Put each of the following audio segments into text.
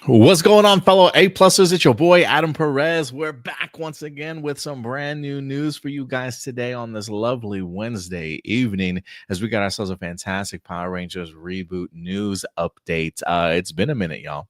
What's going on, fellow A-plussers? It's your boy, Adam Perez. We're back once again with some brand new news for you guys today on this lovely Wednesday evening as we got ourselves a fantastic Power Rangers Reboot news update. It's been a minute, y'all.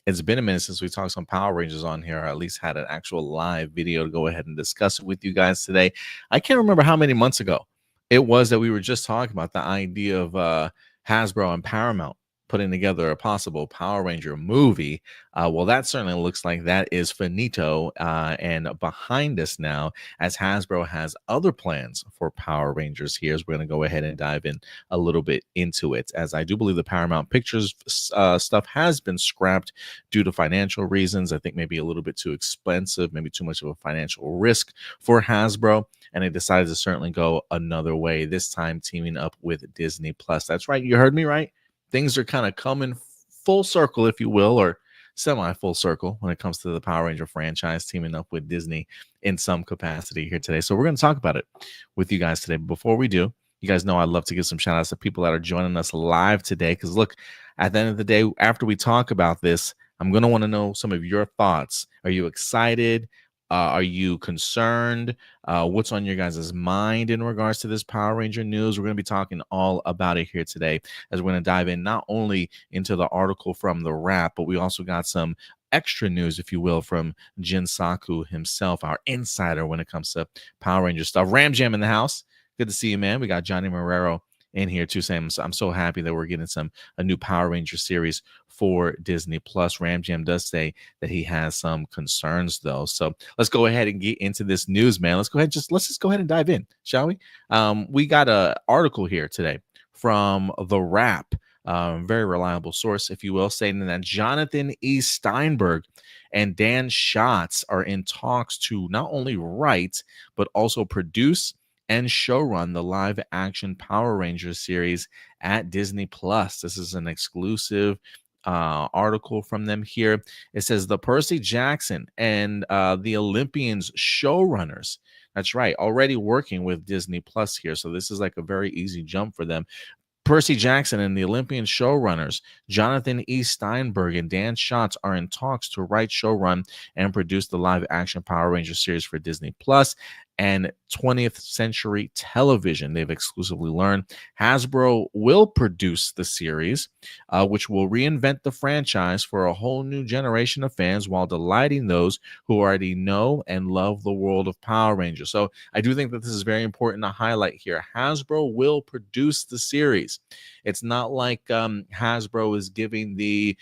It's been a minute since we talked some Power Rangers on here, or at least had an actual live video to go ahead and discuss it with you guys today. I can't remember how many months ago it was that we were just talking about the idea of Hasbro and Paramount putting together a possible Power Ranger movie. Well, that certainly looks like that is finito and behind us now, as Hasbro has other plans for Power Rangers here. As we're going to go ahead and dive in a little bit into it, as I do believe the Paramount Pictures stuff has been scrapped due to financial reasons. I think maybe a little bit too expensive, maybe too much of a financial risk for Hasbro, and they decided to certainly go another way, this time teaming up with Disney Plus. That's right, you heard me right. Things are kind of coming full circle, if you will, or semi-full circle when it comes to the Power Ranger franchise teaming up with Disney in some capacity here today. So we're going to talk about it with you guys today. But before we do, you guys know I'd love to give some shout outs to people that are joining us live today. Because look, at the end of the day, after we talk about this, I'm going to want to know some of your thoughts. Are you excited? Are you concerned? What's on your guys' mind in regards to this Power Ranger news? We're going to be talking all about it here today, as we're going to dive in not only into the article from the Wrap, but we also got some extra news, if you will, from Jin Saku himself, our insider when it comes to Power Ranger stuff. Ram Jam in the house. Good to see you, man. We got Johnny Marrero in here too, saying I'm so happy that we're getting a new Power Ranger series for Disney Plus. Ram Jam does say that he has some concerns though. So let's go ahead and get into this news, man. Let's just go ahead and dive in, shall we? We got an article here today from The Wrap, very reliable source, if you will, saying that Jonathan E. Steinberg and Dan Schatz are in talks to not only write but also produce and showrun the live-action Power Rangers series at Disney Plus. This is an exclusive article from them here. It says the Percy Jackson and the Olympians showrunners. That's right, already working with Disney Plus here. So this is like a very easy jump for them. Percy Jackson and the Olympian showrunners, Jonathan E. Steinberg and Dan Schatz, are in talks to write, showrun, and produce the live-action Power Rangers series for Disney Plus and 20th Century Television. They've exclusively learned Hasbro will produce the series, which will reinvent the franchise for a whole new generation of fans while delighting those who already know and love the world of Power Rangers. So I do think that this is very important to highlight here. Hasbro will produce the series. It's not like Hasbro is giving the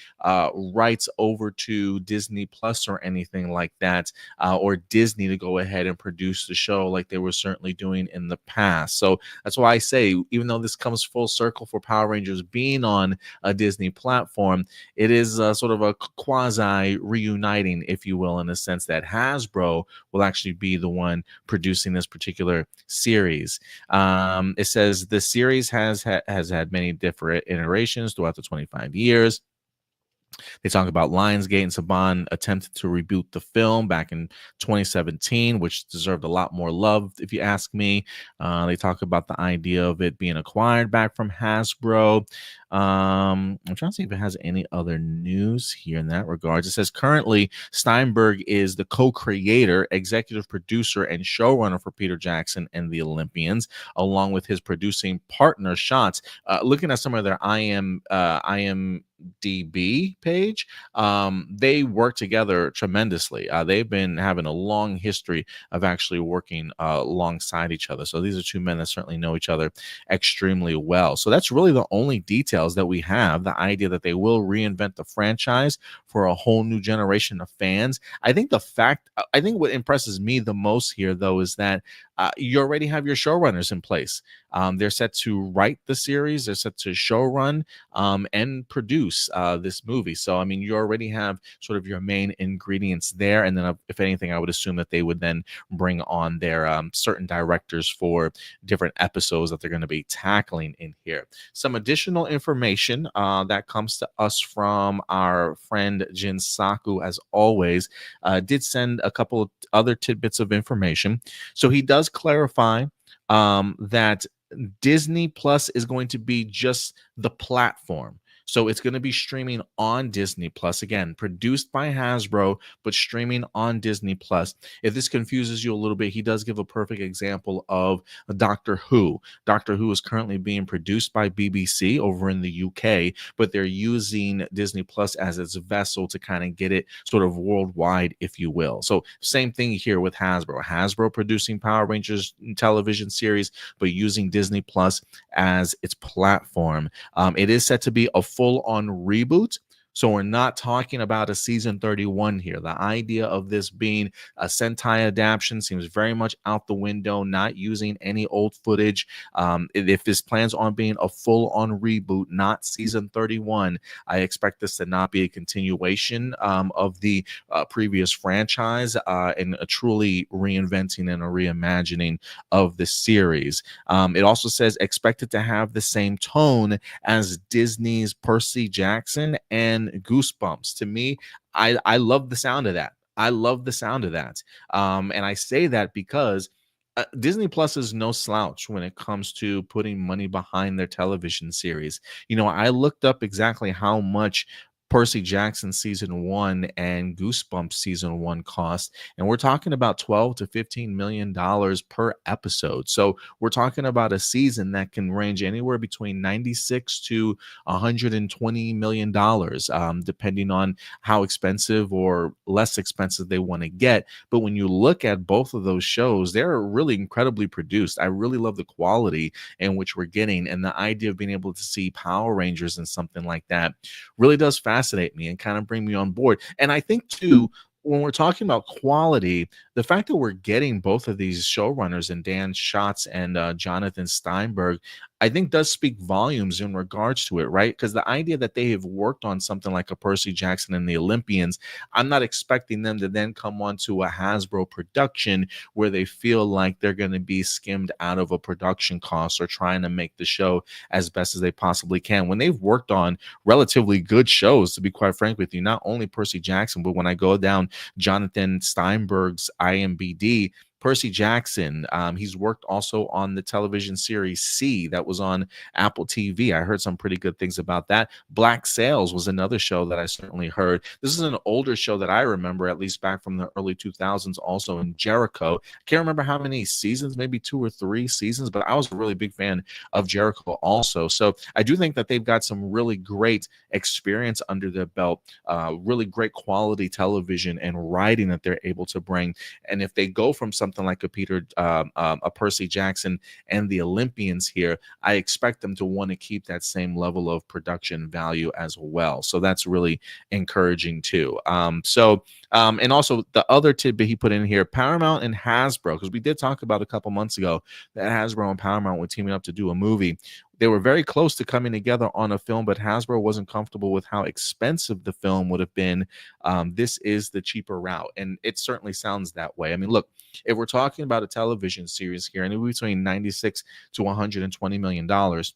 rights over to Disney Plus or anything like that, or Disney to go ahead and produce the show like they were certainly doing in the past. So that's why I say, even though this comes full circle for Power Rangers being on a Disney platform, it is sort of a quasi reuniting, if you will, in the sense that Hasbro will actually be the one producing this particular series. It says the series has had many different iterations throughout the 25 years. They talk about Lionsgate and Saban attempted to reboot the film back in 2017, which deserved a lot more love, if you ask me. They talk about the idea of it being acquired back from Hasbro. I'm trying to see if it has any other news here in that regard. It says currently Steinberg is the co-creator, executive producer, and showrunner for Peter Jackson and the Olympians, along with his producing partner Schatz. Looking at some of their IMDb page, they work together tremendously. They've been having a long history of actually working alongside each other. So these are two men that certainly know each other extremely well. So that's really the only details that we have, the idea that they will reinvent the franchise for a whole new generation of fans. I think what impresses me the most here, though, is that you already have your showrunners in place. They're set to write the series, they're set to showrun and produce this movie. So, I mean, you already have sort of your main ingredients there. And then, if anything, I would assume that they would then bring on their certain directors for different episodes that they're going to be tackling in here. Some additional information that comes to us from our friend Jin Saku, as always, did send a couple of other tidbits of information. So he does clarify that Disney Plus is going to be just the platform. So it's going to be streaming on Disney Plus. Again, produced by Hasbro, but streaming on Disney Plus. If this confuses you a little bit, he does give a perfect example of Doctor Who. Doctor Who is currently being produced by BBC over in the UK, but they're using Disney Plus as its vessel to kind of get it sort of worldwide, if you will. So same thing here with Hasbro. Hasbro producing Power Rangers television series, but using Disney Plus as its platform. It is set to be a full-on reboot. So we're not talking about a season 31 here. The idea of this being a Sentai adaptation seems very much out the window, not using any old footage. If this plans on being a full-on reboot, not season 31, I expect this to not be a continuation of the previous franchise and a truly reinventing and a reimagining of the series. It also says expected to have the same tone as Disney's Percy Jackson and Goosebumps. To me, I love the sound of that. I love the sound of that. And I say that because Disney Plus is no slouch when it comes to putting money behind their television series. I looked up exactly how much Percy Jackson season 1 and Goosebumps season 1 cost, and we're talking about 12 to 15 million dollars per episode. So we're talking about a season that can range anywhere between 96 to 120 million dollars, depending on how expensive or less expensive they want to get. But when you look at both of those shows, they're really incredibly produced. I really love the quality in which we're getting, and the idea of being able to see Power Rangers and something like that really does fascinate me and kind of bring me on board. And I think too, when we're talking about quality, the fact that we're getting both of these showrunners and Dan Schatz and Jonathan Steinberg, I think does speak volumes in regards to it, right? Because the idea that they have worked on something like a Percy Jackson and the Olympians, I'm not expecting them to then come onto a Hasbro production where they feel like they're going to be skimmed out of a production cost or trying to make the show as best as they possibly can. When they've worked on relatively good shows, to be quite frank with you, not only Percy Jackson, but when I go down Jonathan Steinberg's IMBD, Percy Jackson, he's worked also on the television series C that was on Apple TV. I heard some pretty good things about that. Black Sails was another show that I certainly heard. This is an older show that I remember, at least back from the early 2000s, also in Jericho. I can't remember how many seasons, maybe 2 or 3 seasons, but I was a really big fan of Jericho also. So I do think that they've got some really great experience under their belt, really great quality television and writing that they're able to bring. And if they go from something like a Percy Jackson and the Olympians here, I expect them to want to keep that same level of production value as well. So that's really encouraging too. And also the other tidbit he put in here, Paramount and Hasbro, because we did talk about a couple months ago that Hasbro and Paramount were teaming up to do a movie. They were very close to coming together on a film, but Hasbro wasn't comfortable with how expensive the film would have been. This is the cheaper route, and it certainly sounds that way. I mean, look, if we're talking about a television series here, anywhere between 96 to 120 million dollars,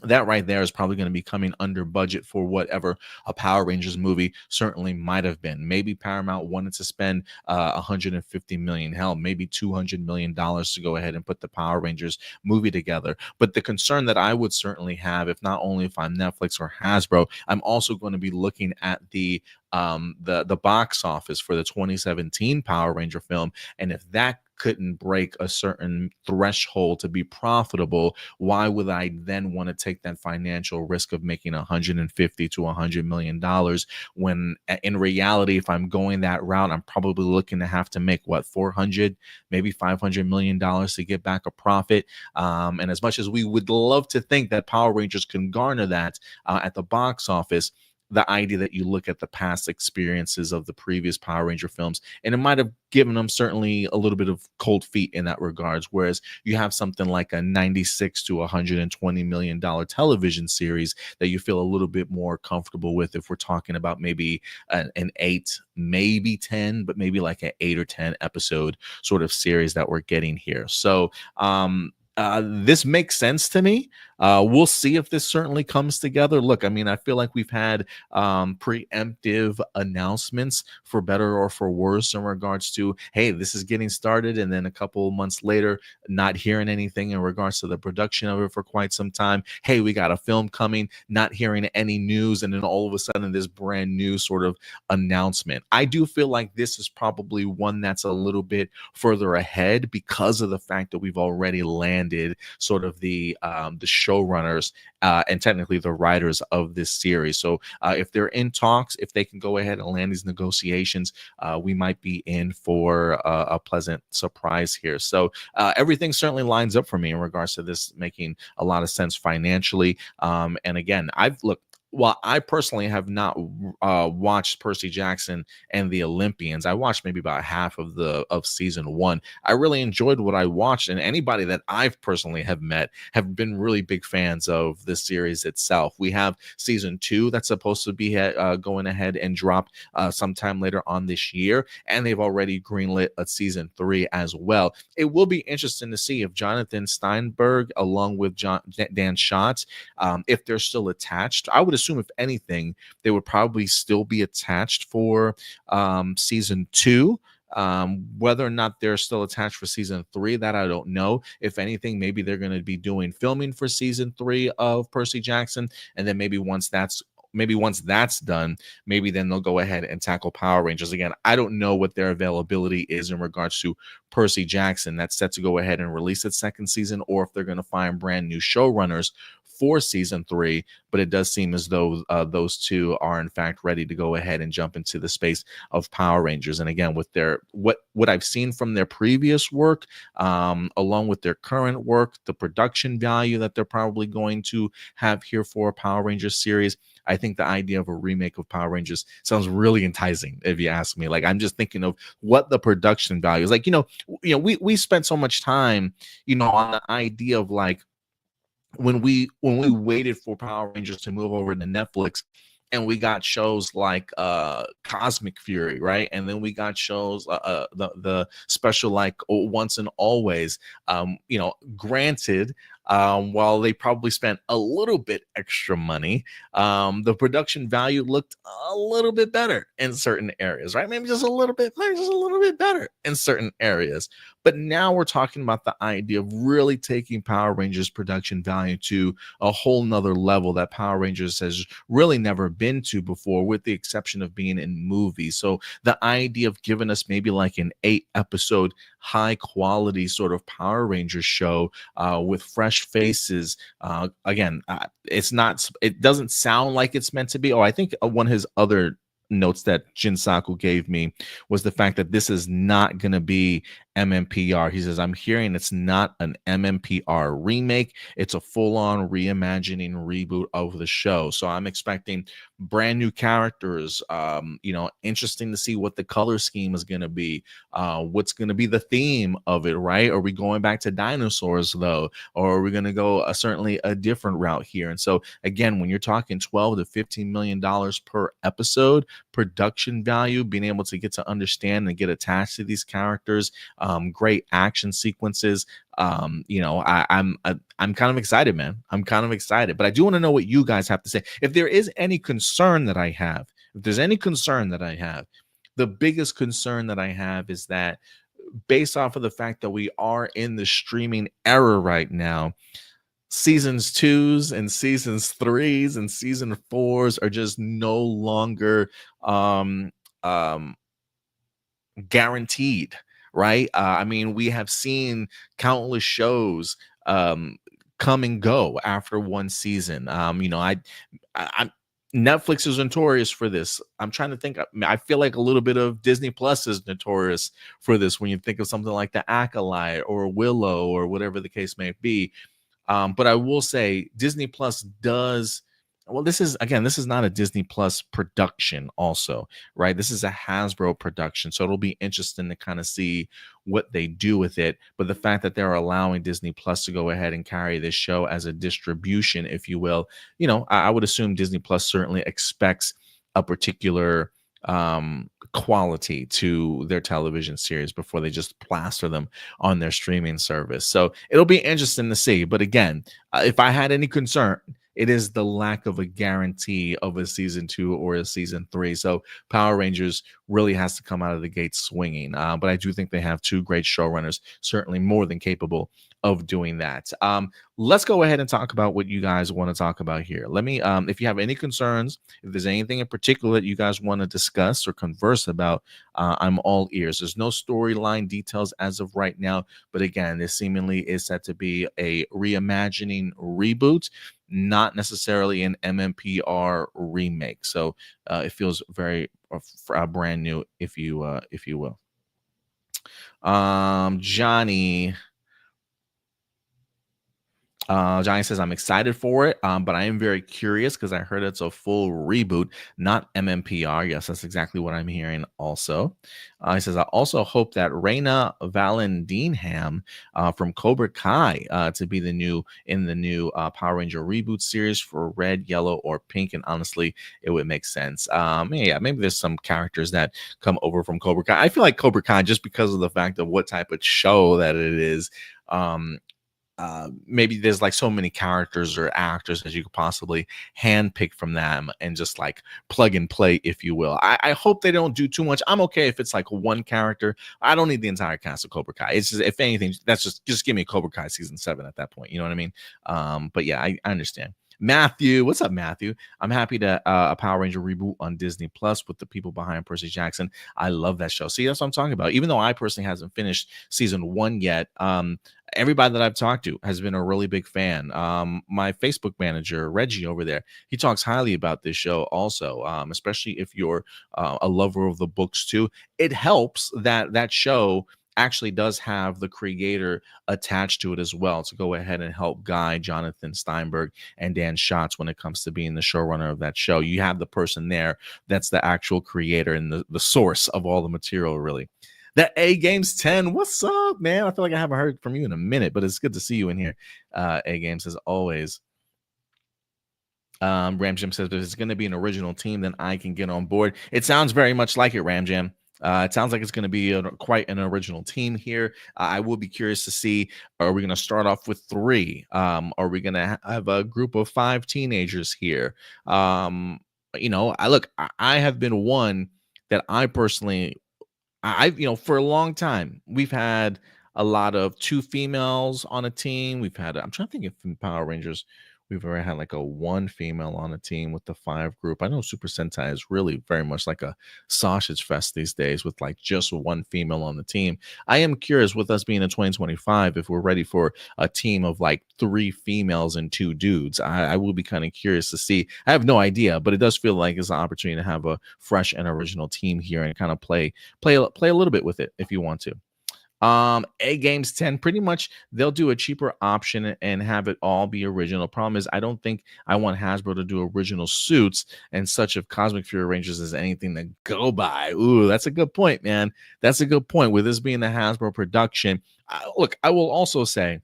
that right there is probably going to be coming under budget for whatever a Power Rangers movie certainly might have been. Maybe Paramount wanted to spend 150 million, hell, maybe 200 million dollars to go ahead and put the Power Rangers movie together. But the concern that I would certainly have, if not only if I'm Netflix or Hasbro, I'm also going to be looking at the box office for the 2017 Power Ranger film, and if that couldn't break a certain threshold to be profitable, why would I then want to take that financial risk of making 150 to 100 million dollars when in reality, if I'm going that route, I'm probably looking to have to make 400, maybe 500 million dollars to get back a profit. And as much as we would love to think that Power Rangers can garner that at the box office, the idea that you look at the past experiences of the previous Power Ranger films, and it might have given them certainly a little bit of cold feet in that regards. Whereas you have something like a 96 to 120 million dollar television series that you feel a little bit more comfortable with. If we're talking about maybe an 8, maybe 10, but maybe like an 8 or 10 episode sort of series that we're getting here. So this makes sense to me. We'll see if this certainly comes together. Look, I mean, I feel like we've had preemptive announcements for better or for worse in regards to, hey, this is getting started, and then a couple months later, not hearing anything in regards to the production of it for quite some time. Hey, we got a film coming, not hearing any news, and then all of a sudden this brand new sort of announcement. I do feel like this is probably one that's a little bit further ahead because of the fact that we've already landed sort of the showrunners and technically the writers of this series. So if they're in talks, if they can go ahead and land these negotiations, we might be in for a pleasant surprise here. So everything certainly lines up for me in regards to this making a lot of sense financially. And again, I've looked. Well, I personally have not watched Percy Jackson and the Olympians. I watched maybe about half of season one. I really enjoyed what I watched, and anybody that I've personally have met have been really big fans of the series itself. We have season two that's supposed to be going ahead and drop sometime later on this year, and they've already greenlit a season three as well. It will be interesting to see if Jonathan Steinberg, along with Dan Schatz, if they're still attached. I would assume, if anything, they would probably still be attached for season two. Whether or not they're still attached for season three, that I don't know. If anything, maybe they're going to be doing filming for season three of Percy Jackson, and then maybe once that's done, maybe then they'll go ahead and tackle Power Rangers again. I don't know what their availability is in regards to Percy Jackson that's set to go ahead and release its second season, or if they're going to find brand new showrunners for season three. But it does seem as though those two are in fact ready to go ahead and jump into the space of Power Rangers. And again, with their what I've seen from their previous work, along with their current work, the production value that they're probably going to have here for a Power Rangers series, I think the idea of a remake of Power Rangers sounds really enticing, if you ask me. Like, I'm just thinking of what the production value is. Like, we spent so much time, on the idea of like, when we waited for Power Rangers to move over to Netflix, and we got shows like Cosmic Fury, right? And then we got shows the special like Once and Always. Granted, while they probably spent a little bit extra money, the production value looked a little bit better in certain areas, right? Maybe just a little bit better in certain areas. But now we're talking about the idea of really taking Power Rangers production value to a whole nother level that Power Rangers has really never been to before, with the exception of being in movies. So the idea of giving us maybe like an 8-episode high quality sort of Power Rangers show with fresh faces. It doesn't sound like it's meant to be. Oh, I think one of his other notes that Jinsaku gave me was the fact that this is not going to be MMPR. He says, I'm hearing it's not an MMPR remake. It's a full-on reimagining reboot of the show. So I'm expecting brand new characters. Interesting to see what the color scheme is going to be. What's going to be the theme of it, right? Are we going back to dinosaurs, though? Or are we going to go certainly a different route here? And so, again, when you're talking $12 to $15 million per episode, production value, being able to get to understand and get attached to these characters, great action sequences. I'm kind of excited, man. I'm kind of excited, but I do want to know what you guys have to say. If there is any concern that I have, the biggest concern that I have is that, based off of the fact that we are in the streaming era right now, seasons 2s and seasons 3s and season 4s are just no longer guaranteed, right? We have seen countless shows come and go after one season. Netflix is notorious for this. I'm trying to think. I feel like a little bit of Disney Plus is notorious for this when you think of something like The Acolyte or Willow or whatever the case may be. But I will say Disney Plus does. Well, this is not a Disney Plus production also, right? This is a Hasbro production. So it'll be interesting to kind of see what they do with it. But the fact that they're allowing Disney Plus to go ahead and carry this show as a distribution, if you will, I would assume Disney Plus certainly expects a particular quality to their television series before they just plaster them on their streaming service. So it'll be interesting to see. But again, if I had any concern, it is the lack of a guarantee of a season 2 or a season 3. So Power Rangers really has to come out of the gate swinging. But I do think they have two great showrunners, certainly more than capable of doing that. Let's go ahead and talk about what you guys want to talk about here. Let me, if you have any concerns, if there's anything in particular that you guys want to discuss or converse about, I'm all ears. There's no storyline details as of right now, but again, this seemingly is set to be a reimagining reboot, not necessarily an MMPR remake. So it feels very brand new, if you will. Johnny. Johnny says, I'm excited for it, but I am very curious because I heard it's a full reboot, not MMPR. Yes, that's exactly what I'm hearing also. He says, I also hope that Reina Vallandigham from Cobra Kai to be the new Power Ranger reboot series for red, yellow, or pink. And honestly, it would make sense. Yeah, maybe there's some characters that come over from Cobra Kai. I feel like Cobra Kai, just because of the fact of what type of show that it is, maybe there's like so many characters or actors as you could possibly handpick from them and just like plug and play, if you will. I hope they don't do too much. I'm okay if it's like one character. I don't need the entire cast of Cobra Kai. It's just, if anything, that's just give me Cobra Kai season 7 at that point. You know what I mean? But yeah, I understand. Matthew, what's up, Matthew? I'm happy to a Power Ranger reboot on Disney Plus with the people behind Percy Jackson. I love that show. See, that's what I'm talking about. Even though I personally hasn't finished season 1 yet, everybody that I've talked to has been a really big fan. My Facebook manager, Reggie over there, he talks highly about this show also, especially if you're a lover of the books too. It helps that that show actually does have the creator attached to it as well to go ahead and help guide Jonathan Steinberg and Dan Schatz when it comes to being the showrunner of that show. You have the person there that's the actual creator and the source of all the material, really. That A Games 10, what's up, man? I feel like I haven't heard from you in a minute, but it's good to see you in here. A Games, as always. Ram Jam says, if it's going to be an original team, then I can get on board. It sounds very much like it, Ram Jam. It sounds like it's going to be quite an original team here. I will be curious to see, are we going to start off with 3? Are we going to have a group of 5 teenagers here? You know, I have been one that I personally, for a long time, we've had a lot of 2 females on a team. We've had, I'm trying to think if in Power Rangers, we've ever had like a 1 female on a team with the 5 group. I know Super Sentai is really very much like a sausage fest these days with like just 1 female on the team. I am curious, with us being in 2025, if we're ready for a team of like 3 females and 2 dudes. I will be kind of curious to see. I have no idea, but it does feel like it's an opportunity to have a fresh and original team here and kind of play a little bit with it if you want to. A Games 10, pretty much they'll do a cheaper option and have it all be original. Problem is, I don't think I want Hasbro to do original suits and such of Cosmic Fury Rangers as anything to go by. Ooh, that's a good point, man. That's a good point. With this being the Hasbro production, look, I will also say,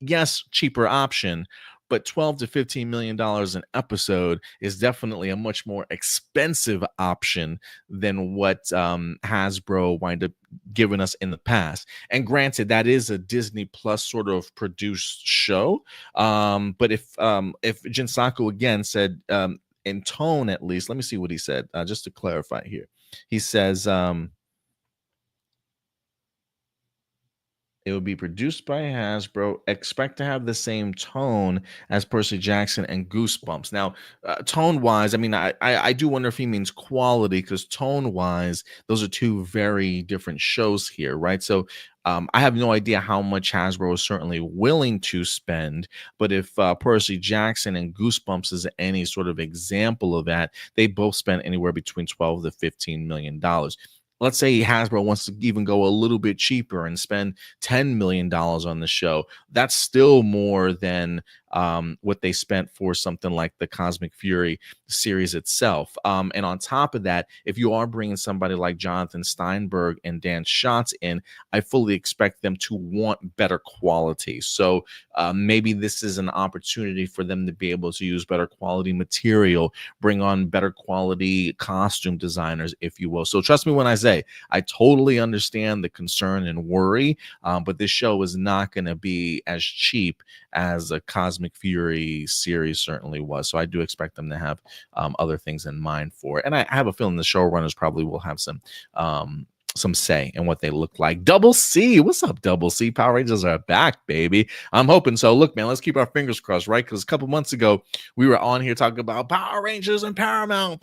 yes, cheaper option, but $12 to $15 million an episode is definitely a much more expensive option than what Hasbro wind up giving us in the past. And granted, that is a Disney Plus sort of produced show. But if Jinsaku again said, in tone at least, let me see what he said, just to clarify here. He says, it will be produced by Hasbro. Expect to have the same tone as Percy Jackson and Goosebumps. Now, tone-wise, I mean, I do wonder if he means quality, because tone-wise, those are 2 very different shows here, right? So I have no idea how much Hasbro is certainly willing to spend, but if Percy Jackson and Goosebumps is any sort of example of that, they both spent anywhere between $12 to $15 million. Let's say Hasbro wants to even go a little bit cheaper and spend $10 million on the show. That's still more than what they spent for something like the Cosmic Fury series itself. And on top of that, if you are bringing somebody like Jonathan Steinberg and Dan Schatz in, I fully expect them to want better quality. So maybe this is an opportunity for them to be able to use better quality material, bring on better quality costume designers, if you will. So trust me when I say I totally understand the concern and worry, but this show is not going to be as cheap as a Cosmic Fury series certainly was. So I do expect them to have other things in mind for it. And I have a feeling the showrunners probably will have some say in what they look like. Double C, what's up, Double C? Power Rangers are back, baby. I'm hoping so. Look, man, let's keep our fingers crossed, right? Because a couple months ago, we were on here talking about Power Rangers and Paramount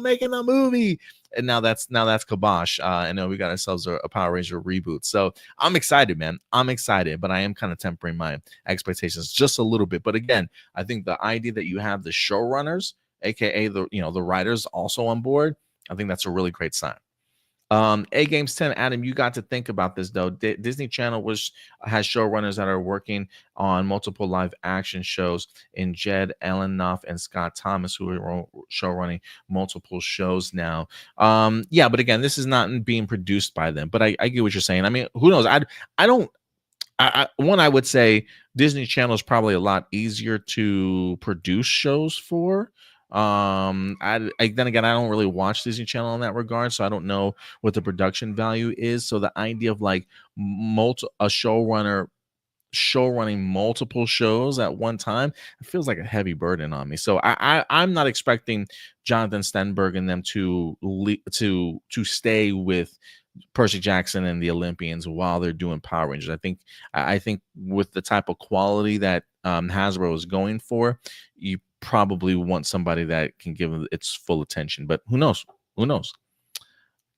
making a movie. And now that's kibosh. And now we got ourselves a Power Ranger reboot. So I'm excited, man. I'm excited, but I am kind of tempering my expectations just a little bit. But again, I think the idea that you have the showrunners, aka the writers, also on board, I think that's a really great sign. A Games 10, Adam, you got to think about this though. Disney Channel has showrunners that are working on multiple live action shows in Jed Elenoff and Scott Thomas, who are showrunning multiple shows now. Yeah, but again, this is not being produced by them. But I get what you're saying. I mean, who knows? I would say Disney Channel is probably a lot easier to produce shows for. Then again, I don't really watch Disney Channel in that regard, so I don't know what the production value is. So the idea of like a showrunner showrunning multiple shows at one time, it feels like a heavy burden on me. So I'm not expecting Jonathan Stenberg and them to stay with Percy Jackson and the Olympians while they're doing Power Rangers. I think with the type of quality that Hasbro is going for, you probably want somebody that can give it its full attention. But who knows? Who knows?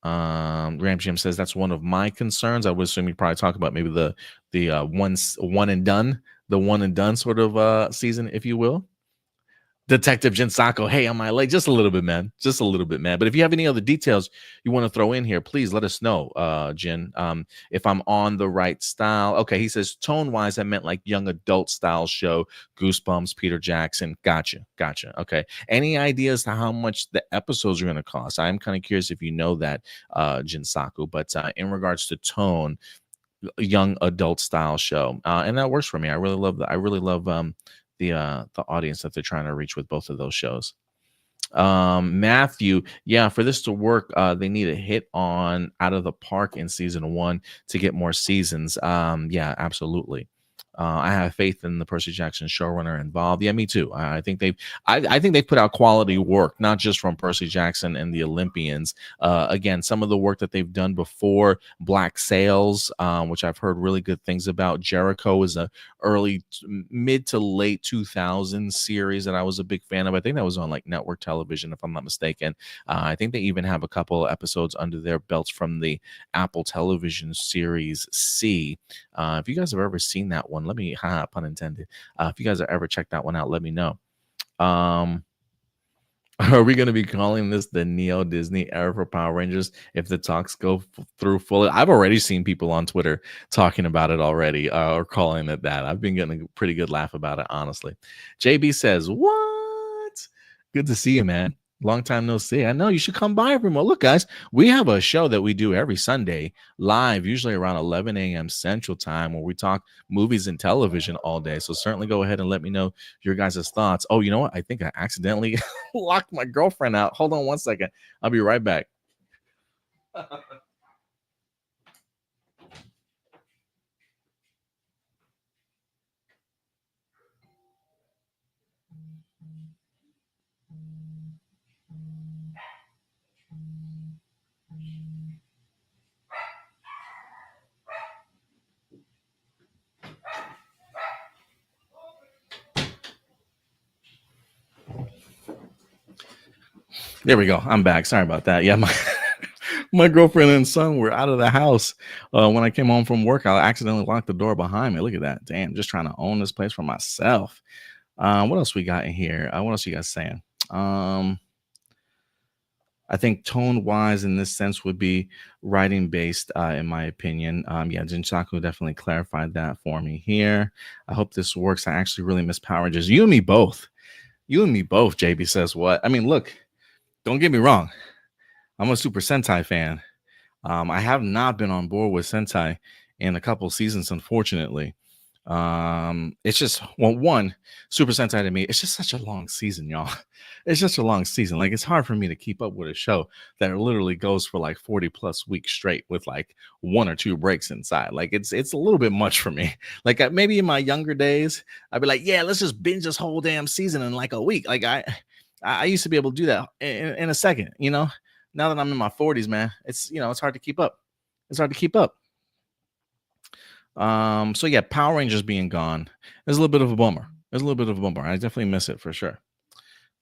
Ram Jim says that's one of my concerns. I would assume you probably talk about maybe the one and done sort of season, if you will. Detective Jin Sako, hey, am I late? Just a little bit, man. Just a little bit, man. But if you have any other details you want to throw in here, please let us know, Jin. If I'm on the right style. Okay, he says tone-wise, I meant like young adult style show, Goosebumps, Peter Jackson. Gotcha. Okay. Any ideas to how much the episodes are going to cost? I'm kind of curious if you know that, Jin Sako. But in regards to tone, young adult style show, and that works for me. I really love the audience that they're trying to reach with both of those shows. Matthew, yeah, for this to work, they need a hit on Out of the Park in season 1 to get more seasons. Yeah, absolutely. I have faith in the Percy Jackson showrunner involved. Yeah, me too. I think they've put out quality work, not just from Percy Jackson and the Olympians. Again, some of the work that they've done before, Black Sails, which I've heard really good things about. Jericho is a mid to late 2000s series that I was a big fan of. I think that was on like network television, if I'm not mistaken. I think they even have a couple of episodes under their belts from the Apple Television series C. If you guys have ever seen that one, let me, pun intended. If you guys have ever checked that one out, let me know. Are we going to be calling this the Neo Disney era for Power Rangers if the talks go through fully? I've already seen people on Twitter talking about it already, or calling it that. I've been getting a pretty good laugh about it, honestly. JB says, what? Good to see you, man. Long time no see. I know you should come by every month. Look, guys, we have a show that we do every Sunday live, usually around 11 a.m. Central Time, where we talk movies and television all day. So certainly go ahead and let me know your guys' thoughts. Oh, you know what? I think I accidentally locked my girlfriend out. Hold on one second. I'll be right back. There we go. I'm back. Sorry about that. Yeah, my girlfriend and son were out of the house when I came home from work. I accidentally locked the door behind me. Look at that. Damn, just trying to own this place for myself. What else we got in here? What else you guys saying? I think tone wise in this sense would be writing based, in my opinion. Yeah, Jinsaku definitely clarified that for me here. I hope this works. I actually really miss Power Rangers. You and me both. You and me both, JB says what? I mean, look, don't get me wrong. I'm a Super Sentai fan. I have not been on board with Sentai in a couple seasons, unfortunately. It's just, well, one, Super Sentai to me, it's just such a long season, y'all. It's just a long season. Like, it's hard for me to keep up with a show that literally goes for like 40 plus weeks straight with like one or two breaks inside. Like, it's a little bit much for me. Like, maybe in my younger days, I'd be like, yeah, let's just binge this whole damn season in like a week. Like, I used to be able to do that in a second, you know. Now that I'm in my 40s, man, it's, you know, it's hard to keep up. It's hard to keep up. So yeah, Power Rangers being gone is a little bit of a bummer. It's a little bit of a bummer. I definitely miss it for sure.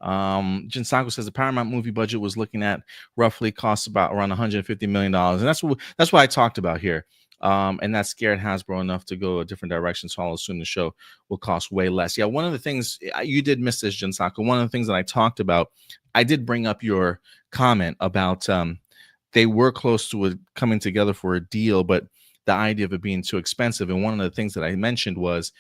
Jinsaku says the Paramount movie budget was looking at roughly costs about around $150 million, and that's what I talked about here. And that scared Hasbro enough to go a different direction. So I'll assume the show will cost way less. Yeah, one of the things you did miss this, Jinsaku. One of the things that I talked about, I did bring up your comment about they were close to coming together for a deal, but the idea of it being too expensive. And one of the things that I mentioned was,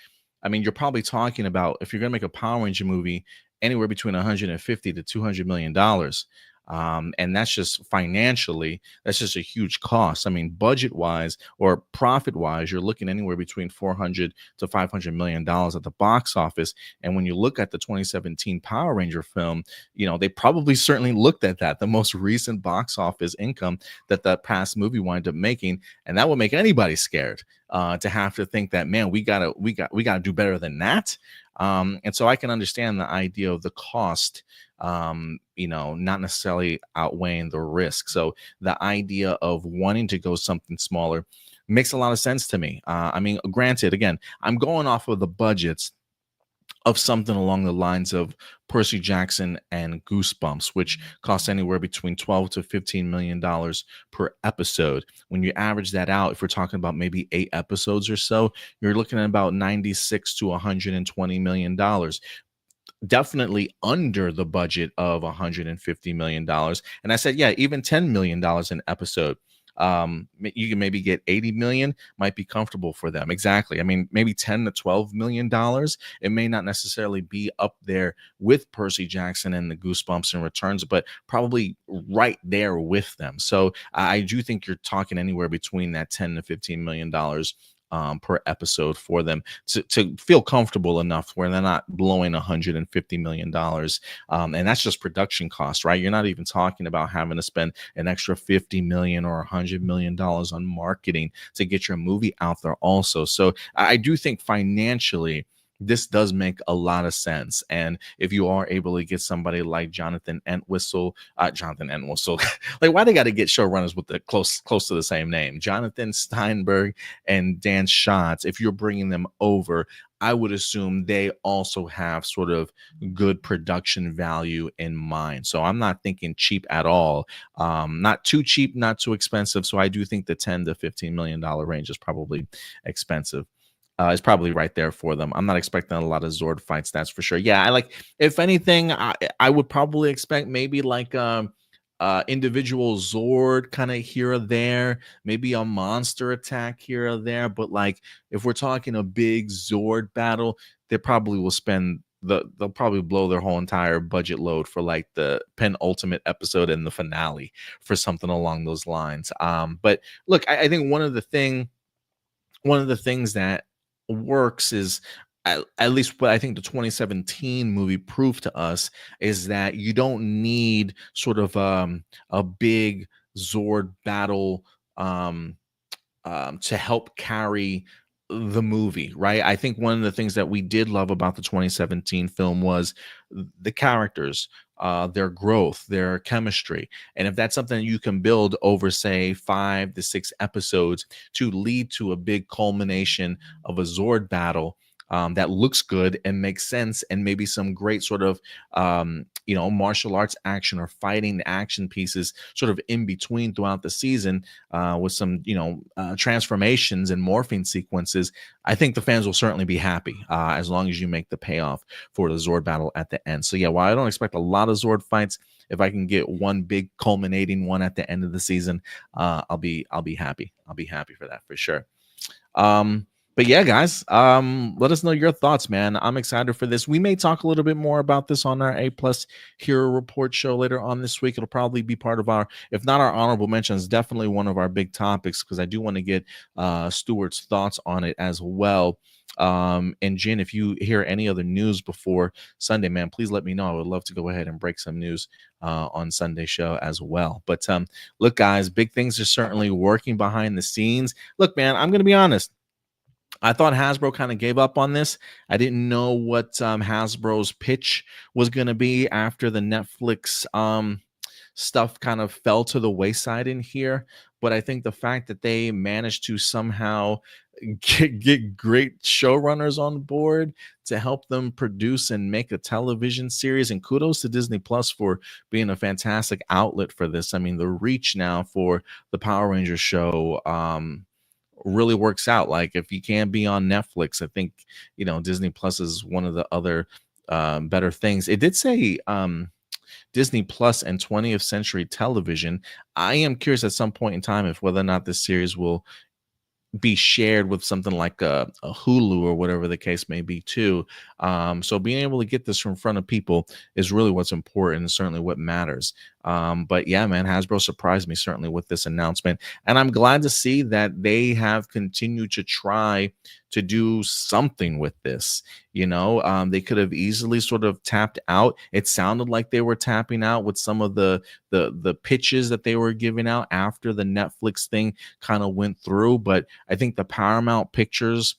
I mean, you're probably talking about, if you're going to make a Power Ranger movie, anywhere between 150 to 200 million dollars. And that's just financially, that's just a huge cost. I mean, budget wise or profit wise, you're looking anywhere between 400 to 500 million dollars at the box office. And when you look at the 2017 Power Ranger film, you know, they probably certainly looked at that, the most recent box office income that past movie wound up making. And that would make anybody scared to have to think that, man, we gotta do better than that. And so I can understand the idea of the cost, you know, not necessarily outweighing the risk. So the idea of wanting to go something smaller makes a lot of sense to me. I mean, granted, again, I'm going off of the budgets of something along the lines of Percy Jackson and Goosebumps, which costs anywhere between 12 to 15 million dollars per episode. When you average that out, if we're talking about maybe 8 episodes or so, you're looking at about 96 to 120 million dollars. Definitely under the budget of $150 million. And I said, yeah, even $10 million an episode. You can maybe get 80 million, might be comfortable for them. Exactly. I mean, maybe 10 to 12 million dollars. It may not necessarily be up there with Percy Jackson and the Goosebumps and Returns, but probably right there with them. So I do think you're talking anywhere between that 10 to 15 million dollars per episode for them to feel comfortable enough where they're not blowing $150 million. And that's just production costs, right? You're not even talking about having to spend an extra 50 million or $100 million on marketing to get your movie out there also. So I do think financially, this does make a lot of sense. And if you are able to get somebody like Jonathan Entwistle, like why they got to get showrunners with the close to the same name, Jonathan Steinberg and Dan Schatz, if you're bringing them over, I would assume they also have sort of good production value in mind. So I'm not thinking cheap at all. Not too cheap, not too expensive. So I do think the 10 to $15 million range is probably expensive. Is probably right there for them. I'm not expecting a lot of Zord fights, that's for sure. Yeah, I like, if anything, I would probably expect maybe like individual Zord kind of here or there, maybe a monster attack here or there. But like, if we're talking a big Zord battle, they probably will spend they'll probably blow their whole entire budget load for like the penultimate episode and the finale for something along those lines. But look, I think one of the things that works is, at least what I think the 2017 movie proved to us, is that you don't need sort of a big Zord battle to help carry the movie, right? I think one of the things that we did love about the 2017 film was the characters, their growth, their chemistry. And if that's something you can build over, say, 5 to 6 episodes to lead to a big culmination of a Zord battle, that looks good and makes sense, and maybe some great sort of martial arts action or fighting action pieces sort of in between throughout the season, with some transformations and morphing sequences. I think the fans will certainly be happy, as long as you make the payoff for the Zord battle at the end. So yeah, while I don't expect a lot of Zord fights, if I can get one big culminating one at the end of the season, I'll be happy. I'll be happy for that for sure. But yeah, guys, let us know your thoughts, man. I'm excited for this. We may talk a little bit more about this on our APlus Hero Report show later on this week. It'll probably be part of our, if not our honorable mentions, definitely one of our big topics, because I do want to get Stuart's thoughts on it as well. And Jen, if you hear any other news before Sunday, man, please let me know. I would love to go ahead and break some news on Sunday show as well. But look, guys, big things are certainly working behind the scenes. Look, man, I'm going to be honest. I thought Hasbro kind of gave up on this. I didn't know what Hasbro's pitch was going to be after the Netflix stuff kind of fell to the wayside in here. But I think the fact that they managed to somehow get great showrunners on board to help them produce and make a television series, and kudos to Disney Plus for being a fantastic outlet for this. I mean, the reach now for the Power Rangers show really works out. Like, if you can't be on Netflix, I think Disney Plus is one of the other better things. It did say Disney Plus and 20th Century Television. I am curious at some point in time if whether or not this series will be shared with something like a Hulu or whatever the case may be too. So being able to get this in front of people is really what's important, and certainly what matters. But yeah, man, Hasbro surprised me certainly with this announcement, and I'm glad to see that they have continued to try to do something with this. They could have easily sort of tapped out. It sounded like they were tapping out with some of the pitches that they were giving out after the Netflix thing kind of went through. But I think the Paramount Pictures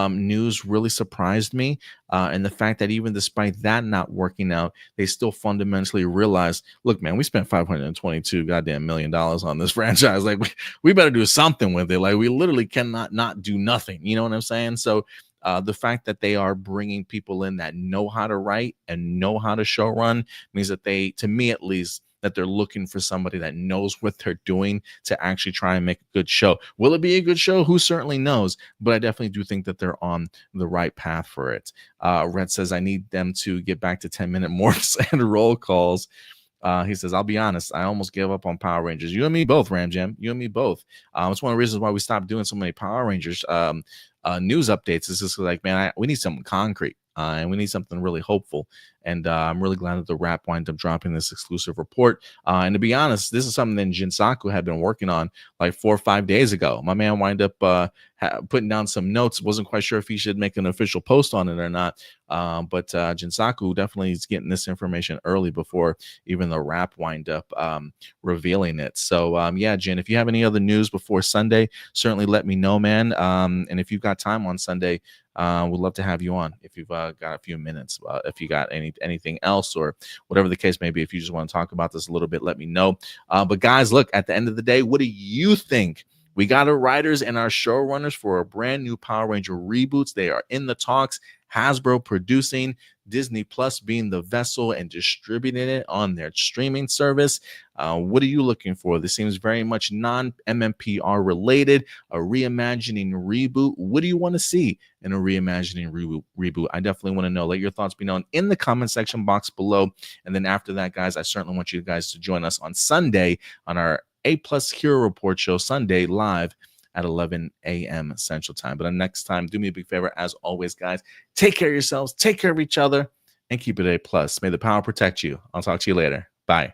news really surprised me, and the fact that even despite that not working out, they still fundamentally realized, look, man, we spent $522 goddamn million on this franchise. Like, we better do something with it. Like, we literally cannot not do nothing. You know what I'm saying? So the fact that they are bringing people in that know how to write and know how to show run means that they, to me at least, that they're looking for somebody that knows what they're doing to actually try and make a good show. Will it be a good show? Who certainly knows? But I definitely do think that they're on the right path for it. Red says, I need them to get back to 10-minute morphs and roll calls. He says, I'll be honest, I almost gave up on Power Rangers. You and me both, Ram Jam. You and me both. It's one of the reasons why we stopped doing so many Power Rangers news updates. It's just like, man, we need something concrete. And we need something really hopeful. And I'm really glad that the Wrap wind up dropping this exclusive report. And to be honest, this is something that Jinsaku had been working on like 4 or 5 days ago. My man wind up putting down some notes. Wasn't quite sure if he should make an official post on it or not. But Jinsaku definitely is getting this information early before even the Wrap wind up revealing it. So yeah, Jin, if you have any other news before Sunday, certainly let me know, man. And if you've got time on Sunday, we'd love to have you on if you've got a few minutes. If you got anything else or whatever the case may be, if you just want to talk about this a little bit, let me know. But guys, look, at the end of the day, what do you think? We got our writers and our showrunners for a brand new Power Ranger reboots. They are in the talks. Hasbro producing, Disney Plus being the vessel and distributing it on their streaming service. What are you looking for? This seems very much non-MMPR related, a reimagining reboot. What do you want to see in a reimagining reboot? I definitely want to know. Let your thoughts be known in the comment section box below. And then after that, guys, I certainly want you guys to join us on Sunday on our APlus Hero Report show, Sunday live at 11 a.m. Central Time. But next time, do me a big favor. As always, guys, take care of yourselves, take care of each other, and keep it A+. May the power protect you. I'll talk to you later. Bye.